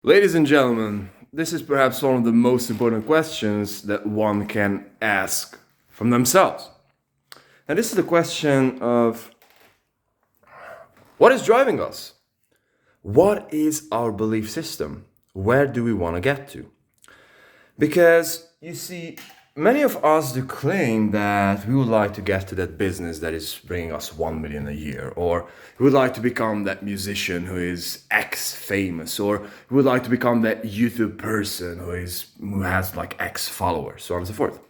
Ladies and gentlemen, this is perhaps one of the most important questions that one can ask from themselves. And this is the question of what is driving us? What is our belief system? Where do we want to get to? Because you see, many of us do claim that we would like to get to that business that is bringing us 1 million a year, or we would like to become that musician who is X famous, or we would like to become that YouTube person who has like X followers, so on and so forth.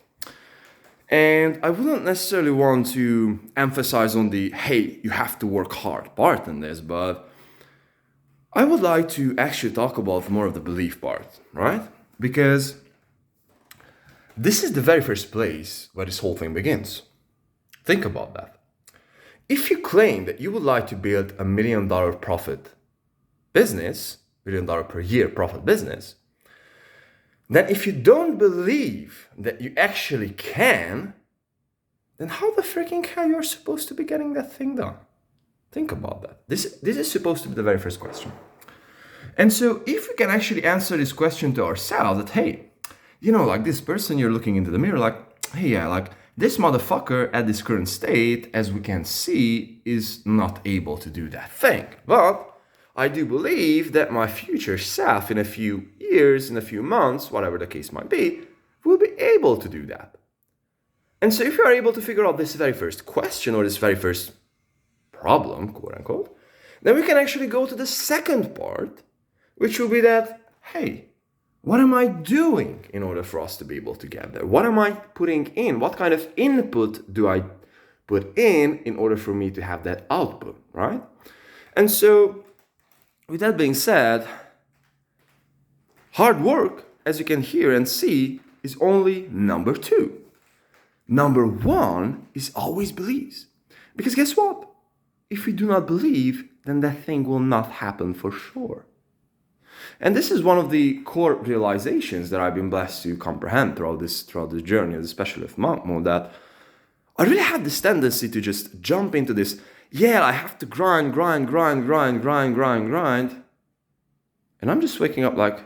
And I wouldn't necessarily want to emphasize on the hey, you have to work hard part in this, but I would like to actually talk about more of the belief part, right? Because this is the very first place where this whole thing begins. Think about that. If you claim that you would like to build $1 million profit business, $1 million per year profit business, then if you don't believe that you actually can, then how the freaking hell you're supposed to be getting that thing done? Think about that. This is supposed to be the very first question. And so if we can actually answer this question to ourselves that, hey, like this person, you're looking into the mirror like, hey, yeah, like this motherfucker at this current state, as we can see, is not able to do that thing. But I do believe that my future self in a few years, in a few months, whatever the case might be, will be able to do that. And so if you are able to figure out this very first question or this very first problem, quote unquote, then we can actually go to the second part, which will be that, hey, what am I doing in order for us to be able to get there? What am I putting in? What kind of input do I put in order for me to have that output, right? And so, with that being said, hard work, as you can hear and see, is only number 2. Number 1 is always believes. Because guess what? If we do not believe, then that thing will not happen for sure. And this is one of the core realizations that I've been blessed to comprehend throughout this journey, especially with monk mode, that I really had this tendency to just jump into this, yeah, I have to grind. And I'm just waking up like,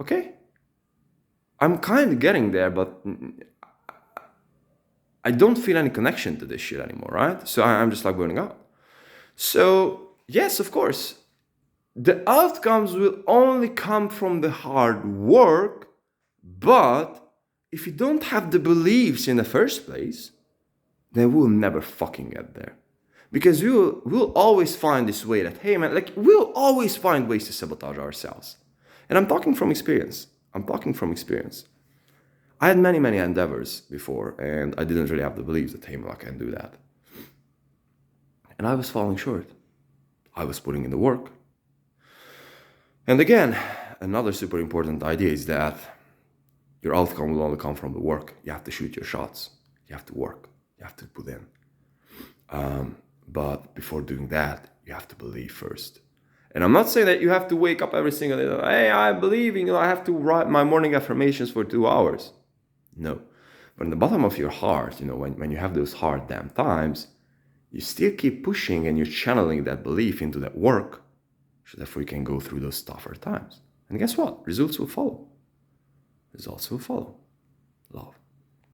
okay, I'm kind of getting there, but I don't feel any connection to this shit anymore, right? So I'm just like burning out. So yes, of course, the outcomes will only come from the hard work, but if you don't have the beliefs in the first place, then we'll never fucking get there. Because we'll always find this way that, hey man, like we'll always find ways to sabotage ourselves. And I'm talking from experience. I had many, many endeavors before, and I didn't really have the beliefs that, hey man, I can do that. And I was falling short. I was putting in the work. And again, another super important idea is that your outcome will only come from the work. You have to shoot your shots. You have to work. You have to put in. But before doing that, you have to believe first. And I'm not saying that you have to wake up every single day, hey, I believe, I have to write my morning affirmations for 2 hours. No. But in the bottom of your heart, when you have those hard damn times, you still keep pushing and you're channeling that belief into that work. So therefore you can go through those tougher times. And guess what? Results will follow. Love.